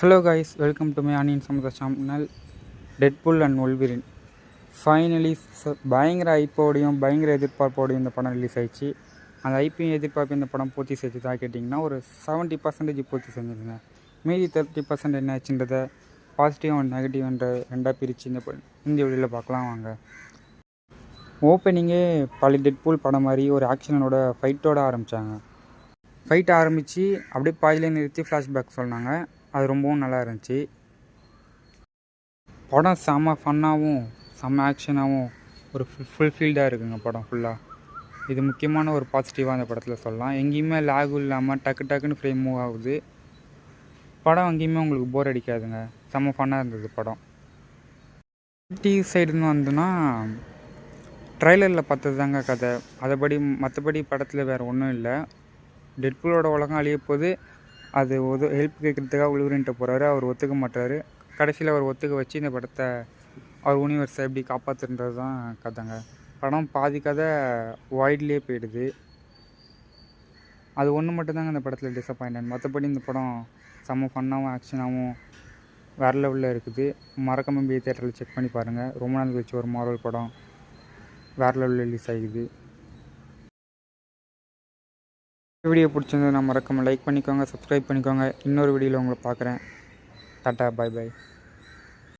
Hello guys, welcome to my Anin Samudha channel. Deadpool and Wolverine finally பயங்கர ஐப்போடையும் பயங்கர எதிர்பார்ப்போடையும் இந்த படம் ரிலீஸ் ஆயிடுச்சு. அந்த ஐபியும் எதிர்பார்ப்பு இந்த படம் பூர்த்தி செஞ்சுதான் கேட்டிங்கன்னா ஒரு 70% பூர்த்தி செஞ்சுருங்க. மீதி 30% என்ன ஆச்சுன்றதை பாசிட்டிவ் அண்ட் நெகட்டிவ் என்ற ரெண்டாக பிரித்து இந்த வீடியோவில் பார்க்கலாம் வாங்க. ஓப்பனிங்கே பழைய டெட்பூல் படம் மாதிரி ஒரு ஆக்ஷனோட ஃபைட்டோட ஆரம்பித்தாங்க. ஃபைட் ஆரம்பித்து அப்படியே பாதியிலே நிறுத்தி ஃப்ளாஷ்பேக் சொன்னாங்க. அது ரொம்பவும் நல்லா இருந்துச்சு. படம் செம்ம ஃபன்னாகவும் செம்ம ஆக்ஷனாகவும் ஒரு ஃபுல்ஃபில்டாக இருக்குங்க படம் ஃபுல்லாக. இது முக்கியமான ஒரு பாசிட்டிவாக அந்த படத்தில் சொல்லலாம். எங்கேயுமே லேகும் இல்லாமல் டக்குன்னு ஃப்ரேம் மூவ் ஆகுது. படம் எங்கேயுமே உங்களுக்கு போர் அடிக்காதுங்க. செம்ம ஃபன்னாக இருந்தது படம். டிவி சைடுன்னு வந்தோன்னா ட்ரைலரில் பார்த்தது தாங்க கதை. மற்றபடி படத்தில் வேறு ஒன்றும் இல்லை. டெட்பூலோட உலகம் அழிய போது அது ஹெல்ப் கேட்குறதுக்காக உழுவுறின்ட்டு போகிறாரு. அவர் ஒத்துக்க மாட்டார். கடைசியில் அவர் ஒத்துக்க வச்சு இந்த படத்தை அவர் யூனிவர்ஸை எப்படி காப்பாற்றுன்றது தான் கதைங்க. படம் பாதி கதை வாய்ட்லேயே போயிடுது. அது ஒன்று மட்டும்தாங்க இந்த படத்தில் டிசப்பாயின்ட். மற்றபடி இந்த படம் செம்ம ஃபன்னாகவும் ஆக்ஷனாகவும் வேறு லெவலில் இருக்குது. மறக்காம போய் தியேட்டரில் செக் பண்ணி பாருங்கள். ரொம்ப நாள் கழிச்சு ஒரு மார்வல் படம் வேறு லெவலில் ரிலீஸ் ஆகிடுது. வீடியோ பிடிச்சிருந்தது நான் மறக்காமல் லைக் பண்ணிக்கோங்க, சப்ஸ்கிரைப் பண்ணிக்கோங்க. இன்னொரு வீடியோவில் உங்களை பார்க்குறேன். டாட்டா, பாய் பாய்.